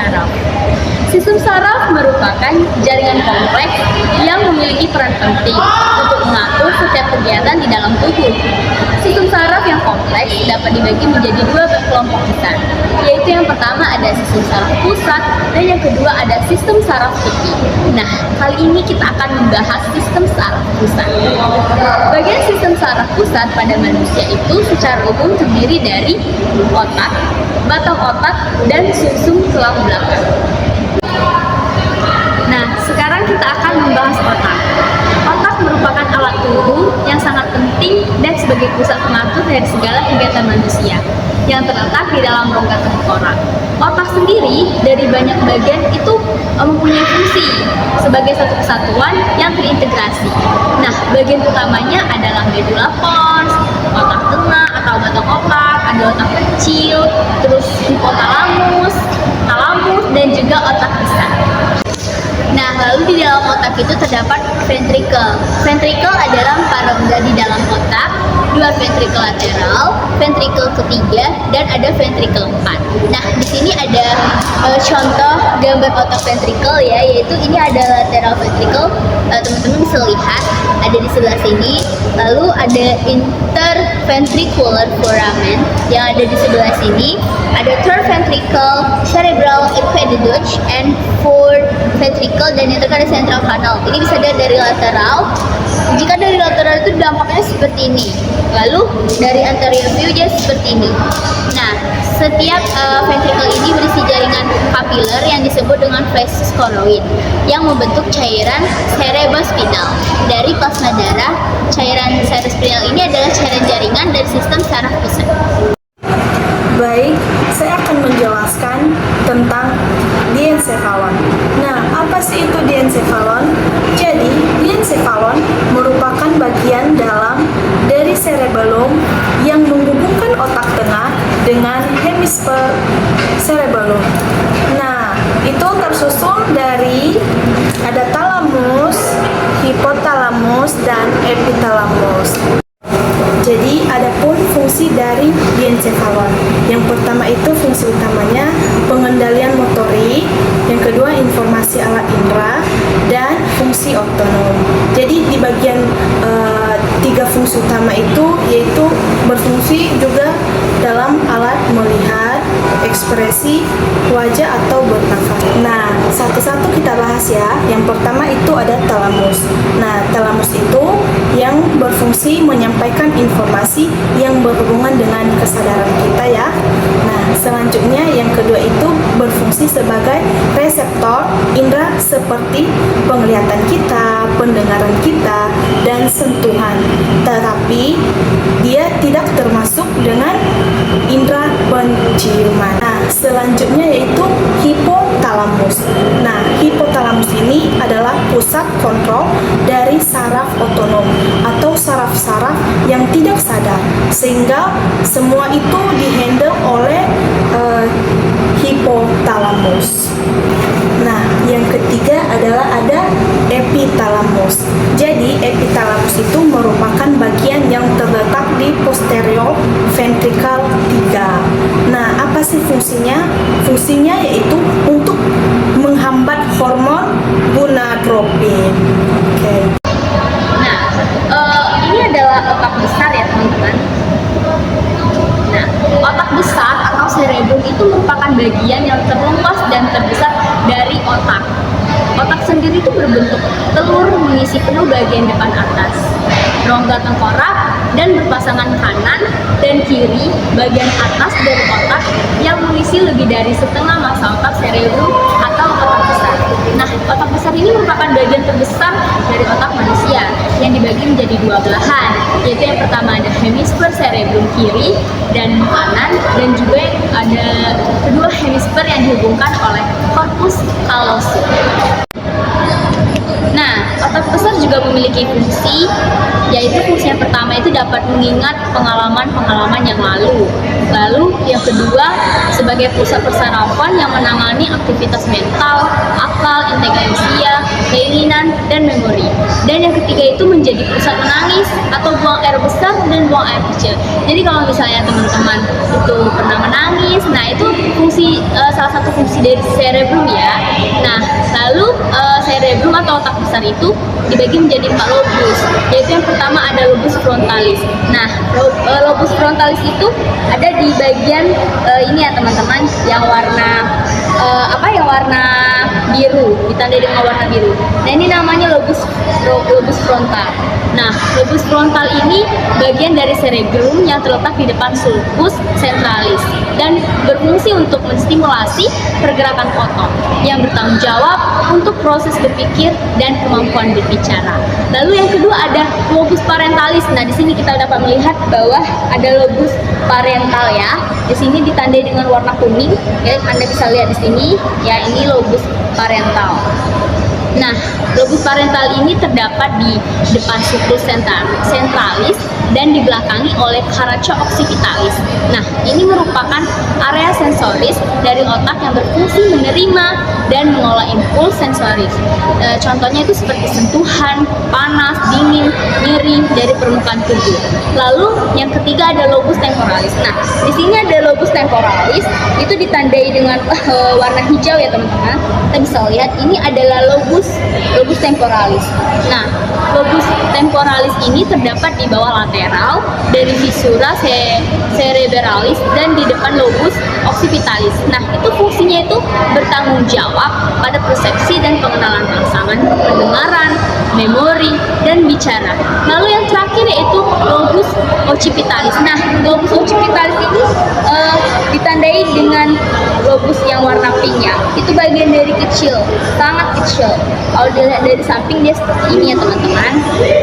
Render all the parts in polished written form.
saraf. Sistem saraf merupakan jaringan kompleks yang memiliki peran penting untuk mengatur setiap kegiatan di dalam tubuh. Sistem saraf yang kompleks dapat dibagi menjadi dua kelompok besar, yaitu yang pertama ada sistem saraf pusat dan yang kedua ada sistem saraf tepi. Nah, kali ini kita akan membahas sistem saraf pusat. Bagian sistem saraf pusat pada manusia itu secara umum terdiri dari otak, batang otak, dan sumsum tulang belakang. Nah, sekarang kita akan membahas otak. Otak merupakan alat tubuh yang sangat penting dan sebagai pusat pengatur dari segala kegiatan manusia yang terletak di dalam rongga tengkorak. Otak sendiri dari banyak bagian itu mempunyai fungsi sebagai satu kesatuan yang terintegrasi. Nah, bagian utamanya adalah medula pons, otak tengah atau batang otak, ada otak kecil, terus hipotalamus, talamus, dan juga otak besar. Nah, lalu di dalam otak itu terdapat ventricle. Ventricle adalah rongga di dalam otak, dua ventricle lateral, ventricle ketiga, dan ada ventricle 4. Nah, di sini ada contoh gambar otak ventricle ya, yaitu ini ada lateral ventricle. Teman-teman bisa lihat ada di sebelah sini. Lalu ada interventricular foramen yang ada di sebelah sini. Ada third ventricle, cerebral aqueduct, and fourth ventricle, dan yang terakhir ada central canal. Ini bisa dilihat dari lateral. Jika dari lateral itu dampaknya seperti ini. Lalu dari anterior view dia seperti ini. Nah, setiap ventricle ini berisi jaringan kapiler yang disebut dengan plexus choroid yang membentuk cairan cerebrospinal. Dari plasma darah, cairan cerebrospinal ini adalah cairan jaringan dari sistem saraf pusat. Baik, saya akan menjelaskan tentang diencephalon. Nah, apa sih itu diencephalon? Jadi, diencephalon merupakan bagian dalam dari cerebellum yang menghubungkan otak tengah dengan hemisfer cerebellum. Nah, itu tersusun dari ada talamus, hipotalamus, dan epitalamus. Jadi, adapun fungsi dari diencephalon. Yang pertama itu fungsi utamanya pengendalian motorik, yang kedua informasi alat indera, dan fungsi otonom. Jadi di bagian tiga fungsi utama itu yaitu berfungsi juga dalam alat melihat, ekspresi wajah atau bernafas. Nah, satu-satu kita bahas ya. Yang pertama itu ada talamus. Nah, talamus itu yang berfungsi menyampaikan informasi yang berhubungan dengan kesadaran kita ya. Nah, selanjutnya yang kedua itu berfungsi sebagai reseptor indera seperti penglihatan kita, pendengaran kita, dan sentuhan. Tetapi dia tidak termasuk dengan indera penciuman. Nah, selanjutnya yaitu hipotalamus. Nah, hipotalamus ini adalah pusat kontrol dari saraf otonom atau saraf-saraf yang tidak sadar, sehingga semua itu dihandle oleh hipotalamus. Nah, yang ketiga adalah ada epitalamus. Jadi, epitalamus itu merupakan bagian yang terletak di posterior ventricle 3. Nah, apa sih fungsinya? Fungsinya yaitu untuk menghambat hormon gonadotropin. Oke. Nah, ini adalah otak besar ya teman-teman. Nah, otak besar atau cerebrum itu merupakan bagian yang terluas dan terbesar dari otak. Otak sendiri itu berbentuk telur mengisi penuh bagian depan atas, rongga tengkorak, dan berpasangan kanan dan kiri bagian atas dari otak yang mengisi lebih dari setengah massa otak cerebrum atau otak besar. Nah, otak besar ini merupakan bagian terbesar dari otak manusia yang dibagi menjadi dua belahan, yaitu yang pertama ada hemisfer cerebrum kiri dan kanan, dan juga ada kedua hemisfer yang dihubungkan oleh corpus callosum. Nah, otak besar juga memiliki fungsi, yaitu fungsi yang pertama itu dapat mengingat pengalaman-pengalaman yang lalu. Lalu yang kedua sebagai pusat persarafan yang menangani aktivitas mental, akal, intelijensia, keinginan, dan memori. Dan yang ketiga itu menjadi pusat menangis atau buang air besar dan buang air kecil. Jadi kalau misalnya teman-teman itu pernah menangis, nah itu fungsi salah satu fungsi dari cerebrum ya. Nah, lalu cerebrum atau otak besar itu dibagi menjadi 4 lobus, yaitu yang pertama ada lobus frontalis. Nah, lobus frontalis itu ada di bagian ini ya teman-teman, yang warna yang warna biru, ditandai dengan warna biru. Nah, ini namanya lobus frontal. Nah, lobus frontal ini bagian dari cerebrum yang terletak di depan sulcus centralis dan berfungsi untuk menstimulasi pergerakan otot yang bertanggung jawab untuk proses berpikir dan kemampuan berbicara. Lalu yang kedua ada lobus parentalis. Nah, di sini kita dapat melihat bahwa ada lobus parental ya. Di sini ditandai dengan warna kuning, ya, Anda bisa lihat di sini, ya, ini lobus parental. Nah, lobus parental ini terdapat di depan sulcus centralis dan dibelakangi oleh caraco occipitalis. Nah, ini merupakan area sensoris dari otak yang berfungsi menerima dan mengolah impuls sensoris. Contohnya itu seperti sentuhan, panas, dingin, nyeri dari permukaan tubuh. Lalu yang ketiga ada lobus temporalis. Nah, di sini ada lobus temporalis, itu ditandai dengan warna hijau ya teman-teman. Kita bisa lihat ini adalah lobus temporalis. Nah, lobus temporalis ini terdapat di bawah lateral dari visura cerebralis dan di depan lobus occipitalis. Nah, itu fungsinya itu bertanggung jawab pada persepsi dan pengenalan pasangan, pendengaran, memori, dan bicara. Lalu yang terakhir yaitu lobus occipitalis. Nah, lobus occipitalis ini ditandai dengan lobus yang warna pink ya. Itu bagian dari kecil, sangat kecil. Kalau dilihat dari samping dia seperti ini ya teman-teman.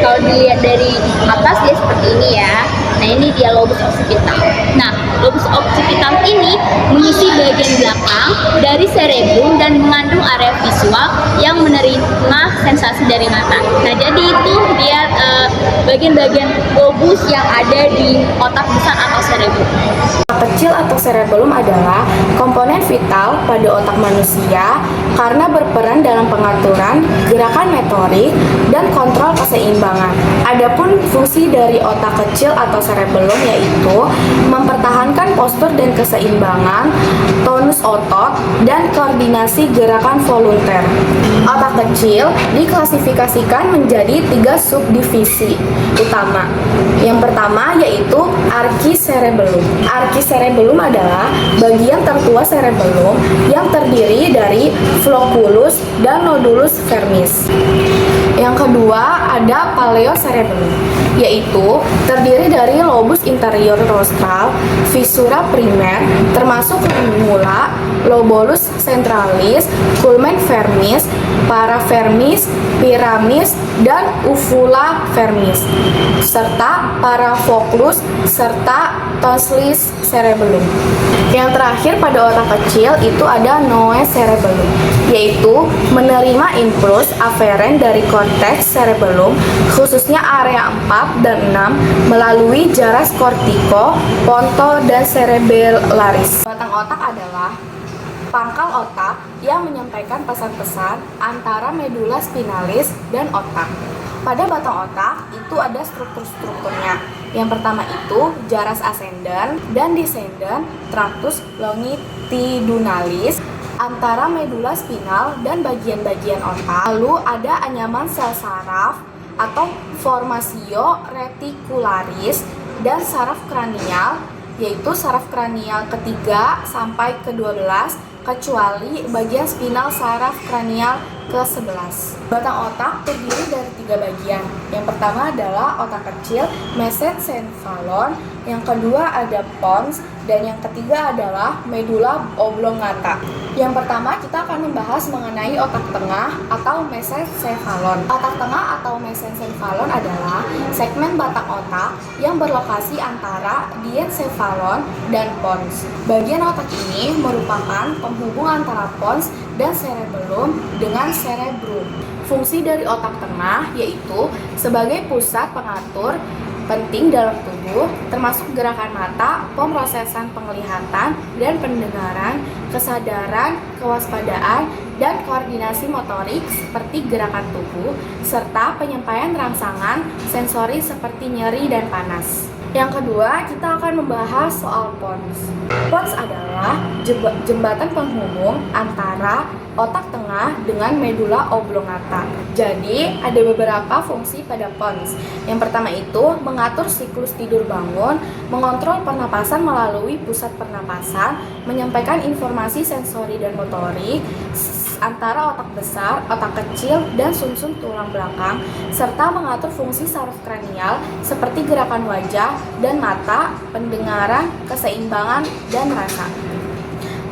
Kalau dilihat dari atas dia seperti ini ya. Nah, ini dia lobus occipital. Nah, lobus occipital ini mengisi bagian belakang dari cerebrum dan mengandung area visual yang menerima sensasi dari mata. Nah, jadi itu dia bagian-bagian lobus yang ada di otak besar atau cerebrum. Otak kecil atau cerebellum adalah komponen vital pada otak manusia karena berperan dalam pengaturan gerakan motorik dan kontrol keseimbangan. Adapun fungsi dari otak kecil atau cerebellum yaitu mempertahankan postur dan keseimbangan, tonus otot, dan koordinasi gerakan volunteer. Otak kecil diklasifikasikan menjadi 3 subdivisi utama. Yang pertama yaitu archicerebellum. Archicerebellum adalah bagian tertua cerebellum yang terdiri dari flocculus dan nodulus vermis. Yang kedua ada paleocerebellum, yaitu terdiri dari lobus interior rostral, visura primer, termasuk limula, lobulus centralis, culmen vermis, paravermis, piramis, dan uvula vermis, serta paravoculus, serta tonsillis cerebellum. Yang terakhir pada otak kecil itu ada noecerebellum, yaitu menerima impuls aferen dari korteks cerebellum, khususnya area 4 dan 6 melalui jaras kortiko, ponto, dan cerebellaris. Batang otak adalah pangkal otak yang menyampaikan pesan-pesan antara medula spinalis dan otak. Pada batang otak itu ada struktur-strukturnya. Yang pertama itu jaras ascendens dan descendens tractus longitudinalis antara medula spinal dan bagian-bagian otak. Lalu ada anyaman sel saraf atau formatio reticularis dan saraf kranial, yaitu saraf kranial ketiga sampai ke-12 kecuali bagian spinal saraf kranial ke-11. Batang otak terdiri dari 3 bagian. Yang pertama adalah otak kecil, mesencephalon, yang kedua ada pons, dan yang ketiga adalah medulla oblongata. Yang pertama kita akan membahas mengenai otak tengah atau mesencephalon. Otak tengah atau mesencephalon adalah segmen batang otak yang berlokasi antara diencephalon dan pons. Bagian otak ini merupakan penghubung antara pons dan cerebellum dengan cerebrum. Fungsi dari otak tengah yaitu sebagai pusat pengatur penting dalam tubuh, termasuk gerakan mata, pemrosesan penglihatan dan pendengaran, kesadaran, kewaspadaan, dan koordinasi motorik seperti gerakan tubuh, serta penyampaian rangsangan sensori seperti nyeri dan panas. Yang kedua, kita akan membahas soal pons. Pons adalah jembatan penghubung antara otak tengah dengan medula oblongata. Jadi, ada beberapa fungsi pada pons. Yang pertama itu mengatur siklus tidur bangun, mengontrol pernapasan melalui pusat pernapasan, menyampaikan informasi sensori dan motorik antara otak besar, otak kecil, dan sumsum tulang belakang, serta mengatur fungsi saraf kranial seperti gerakan wajah dan mata, pendengaran, keseimbangan, dan rasa.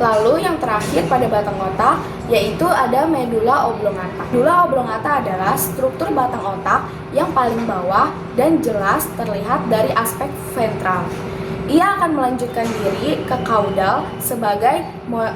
Lalu yang terakhir pada batang otak, yaitu ada medula oblongata. Medula oblongata adalah struktur batang otak yang paling bawah dan jelas terlihat dari aspek ventral. Ia akan melanjutkan diri ke kaudal sebagai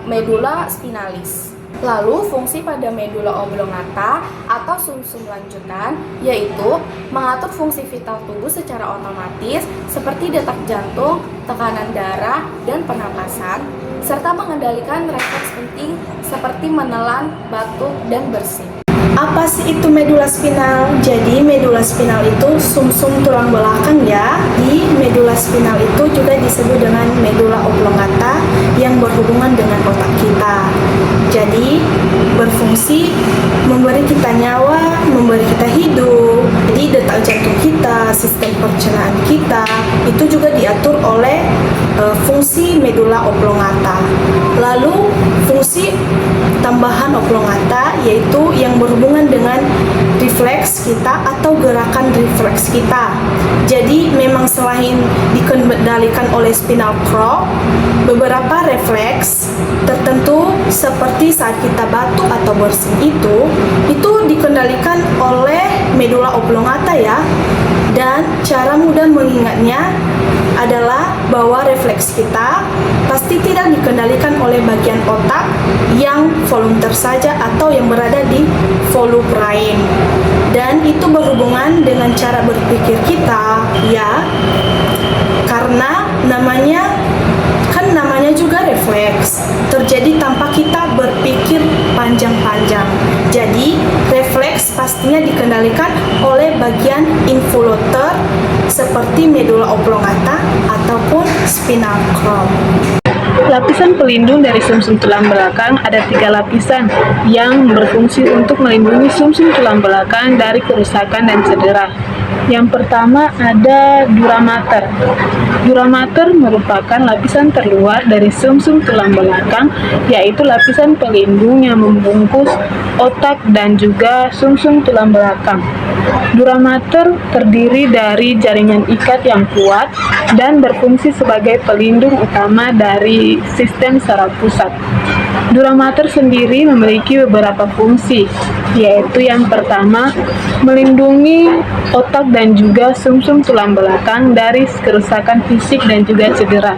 medula spinalis. Lalu fungsi pada medula oblongata atau sumsum lanjutan yaitu mengatur fungsi vital tubuh secara otomatis seperti detak jantung, tekanan darah, dan pernapasan, serta mengendalikan refleks penting seperti menelan, batuk, dan bersin. Apa sih itu medula spinal? Jadi medula spinal itu sumsum tulang belakang ya. Di medula spinal itu juga disebut dengan medula oblongata yang berhubungan dengan otak kita. Jadi berfungsi memberi kita nyawa, memberi kita hidup. Jadi detak jantung kita, sistem pencernaan kita itu juga diatur oleh fungsi medula oblongata. Lalu fungsi tambahan oblongata yaitu yang berhubungan dengan refleks kita atau gerakan refleks kita. Jadi memang selain dikendalikan oleh spinal cord, beberapa refleks tertentu seperti saat kita batuk atau bersin itu dikendalikan oleh medula oblongata ya. Dan cara mudah mengingatnya adalah bahwa refleks kita pasti tidak dikendalikan oleh bagian otak yang volunter saja atau yang berada di volubrain. Dan itu berhubungan dengan cara berpikir kita ya. Karena namanya juga refleks terjadi tanpa kita berpikir panjang-panjang. Jadi refleks pastinya dikendalikan oleh bagian involuter seperti medula oblongata ataupun spinal cord. Lapisan pelindung dari sumsum tulang belakang ada 3 lapisan yang berfungsi untuk melindungi sumsum tulang belakang dari kerusakan dan cedera. Yang pertama ada dura mater. Dura mater merupakan lapisan terluar dari sumsum tulang belakang, yaitu lapisan pelindung yang membungkus otak dan juga sumsum tulang belakang. Dura mater terdiri dari jaringan ikat yang kuat dan berfungsi sebagai pelindung utama dari sistem saraf pusat. Dura mater sendiri memiliki beberapa fungsi, yaitu yang pertama, melindungi otak dan juga sumsum tulang belakang dari kerusakan fisik dan juga cedera.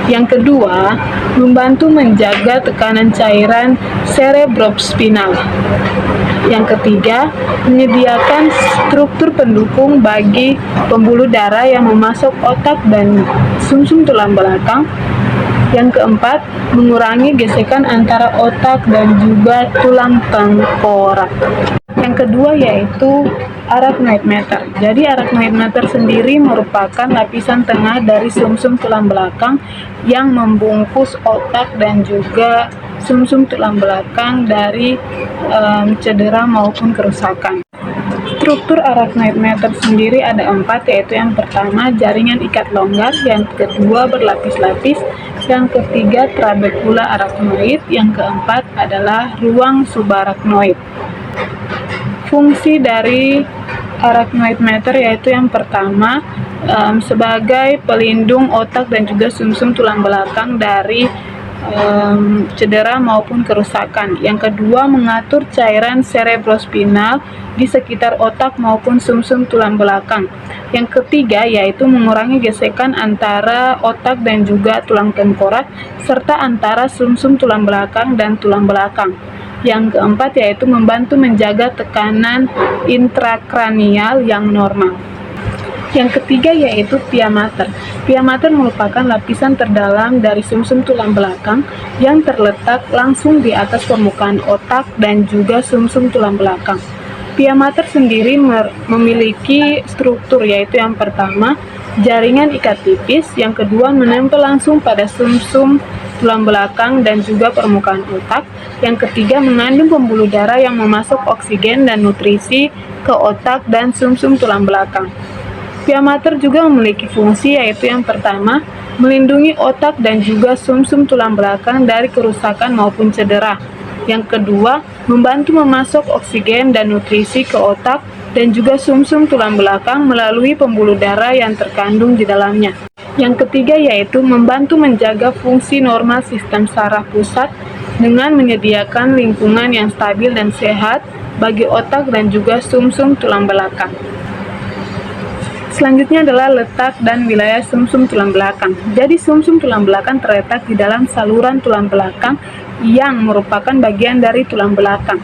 Yang kedua, membantu menjaga tekanan cairan cerebrospinal. Yang ketiga, menyediakan struktur pendukung bagi pembuluh darah yang memasuk otak dan sumsum tulang belakang. Yang keempat, mengurangi gesekan antara otak dan juga tulang tengkorak. Yang kedua yaitu arachnoid mater. Jadi arachnoid mater sendiri merupakan lapisan tengah dari sumsum tulang belakang yang membungkus otak dan juga sumsum tulang belakang dari cedera maupun kerusakan. Struktur arachnoid mater sendiri ada 4, yaitu yang pertama jaringan ikat longgar, yang kedua berlapis-lapis, yang ketiga trabekula arachnoid, yang keempat adalah ruang subarachnoid. Fungsi dari arachnoid mater yaitu yang pertama sebagai pelindung otak dan juga sumsum tulang belakang dari cedera maupun kerusakan. Yang kedua, mengatur cairan cerebrospinal di sekitar otak maupun sumsum tulang belakang. Yang ketiga yaitu mengurangi gesekan antara otak dan juga tulang tengkorak serta antara sumsum tulang belakang dan tulang belakang. Yang keempat yaitu membantu menjaga tekanan intrakranial yang normal. Yang ketiga yaitu pia mater. Pia mater merupakan lapisan terdalam dari sumsum tulang belakang yang terletak langsung di atas permukaan otak dan juga sumsum tulang belakang. Pia mater sendiri memiliki struktur, yaitu yang pertama jaringan ikat tipis, yang kedua menempel langsung pada sumsum tulang belakang dan juga permukaan otak, yang ketiga mengandung pembuluh darah yang memasok oksigen dan nutrisi ke otak dan sumsum tulang belakang. Pia mater juga memiliki fungsi, yaitu yang pertama melindungi otak dan juga sumsum tulang belakang dari kerusakan maupun cedera. Yang kedua, membantu memasok oksigen dan nutrisi ke otak dan juga sumsum tulang belakang melalui pembuluh darah yang terkandung di dalamnya. Yang ketiga yaitu membantu menjaga fungsi normal sistem saraf pusat dengan menyediakan lingkungan yang stabil dan sehat bagi otak dan juga sumsum tulang belakang. Selanjutnya adalah letak dan wilayah sumsum tulang belakang. Jadi sumsum tulang belakang terletak di dalam saluran tulang belakang yang merupakan bagian dari tulang belakang.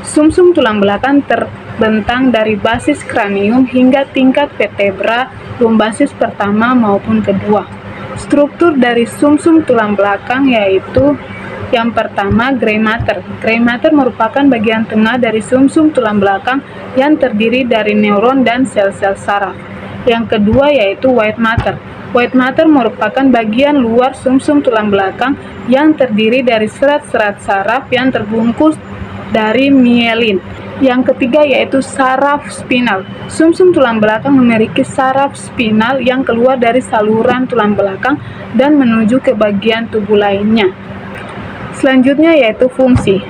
Sumsum tulang belakang terbentang dari basis kranium hingga tingkat vertebra lumbasis pertama maupun kedua. Struktur dari sumsum tulang belakang yaitu yang pertama gray matter. Gray matter merupakan bagian tengah dari sumsum tulang belakang yang terdiri dari neuron dan sel-sel saraf. Yang kedua yaitu white matter. White matter merupakan bagian luar sumsum tulang belakang yang terdiri dari serat-serat saraf yang terbungkus dari mielin. Yang ketiga yaitu saraf spinal. Sumsum tulang belakang memiliki saraf spinal yang keluar dari saluran tulang belakang dan menuju ke bagian tubuh lainnya. Selanjutnya yaitu fungsi.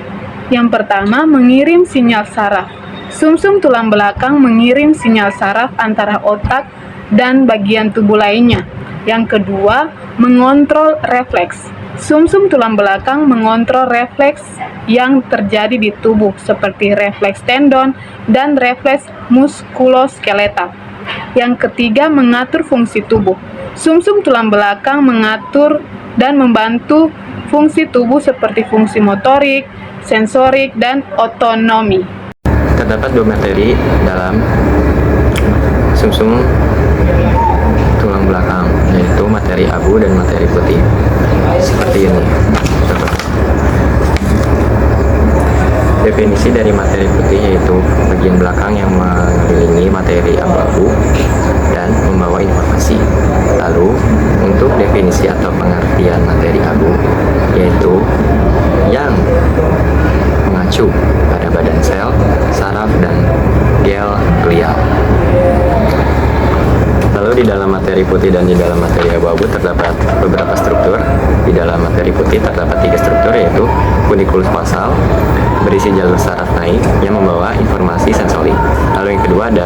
Yang pertama, mengirim sinyal saraf. Sumsum tulang belakang mengirim sinyal saraf antara otak dan bagian tubuh lainnya. Yang kedua, mengontrol refleks. Sumsum tulang belakang mengontrol refleks yang terjadi di tubuh seperti refleks tendon dan refleks muskuloskeletal. Yang ketiga, mengatur fungsi tubuh. Sumsum tulang belakang mengatur dan membantu fungsi tubuh seperti fungsi motorik, sensorik, dan otonomi. Terdapat dua materi dalam sumsum tulang belakang, yaitu materi abu dan materi putih. Seperti ini. Definisi dari materi putih yaitu bagian belakang yang mengelilingi materi abu-abu dan membawa informasi. Lalu, untuk definisi atau pengertian materi abu, yaitu yang mengacu pada badan sel, saraf, dan gel glial. Lalu di dalam materi putih dan di dalam materi abu-abu terdapat beberapa struktur. Di dalam materi putih terdapat 3 struktur, yaitu funiculus basal, berisi jalur saraf naik yang membawa informasi sensorik. Lalu yang kedua ada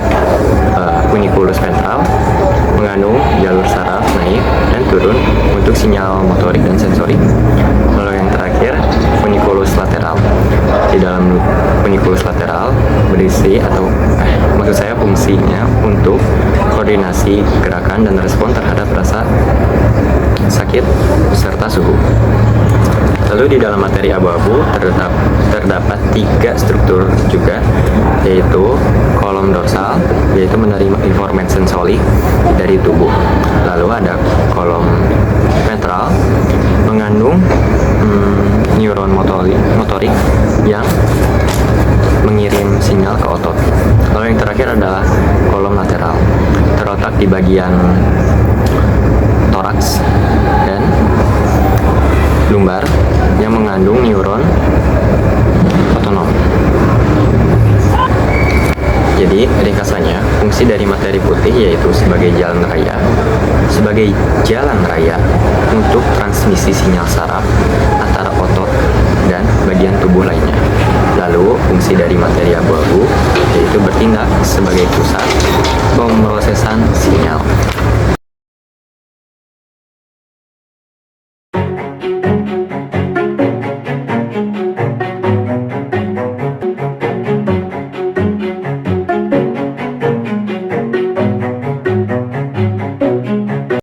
funiculus ventral, mengandung jalur saraf naik dan turun untuk sinyal motorik dan sensorik. Lalu yang terakhir funiculus lateral. Di dalam funiculus lateral berisi fungsinya untuk koordinasi gerakan dan respon terhadap rasa sakit serta suhu. Lalu di dalam materi abu-abu terdapat 3 struktur juga, yaitu kolom dorsal, yaitu menerima informasi sensorik dari tubuh. Lalu ada kolom ventral, mengandung neuron motorik yang mengirim sinyal ke otot. Lalu yang terakhir adalah kolom lateral, terletak di bagian toraks dan lumbar yang mengandung neuron otonom. Jadi ringkasannya, fungsi dari materi putih yaitu sebagai jalan raya untuk transmisi sinyal saraf antara otot dan bagian tubuh lainnya. Lalu fungsi dari materi abu-abu yaitu bertindak sebagai pusat pemrosesan sinyal.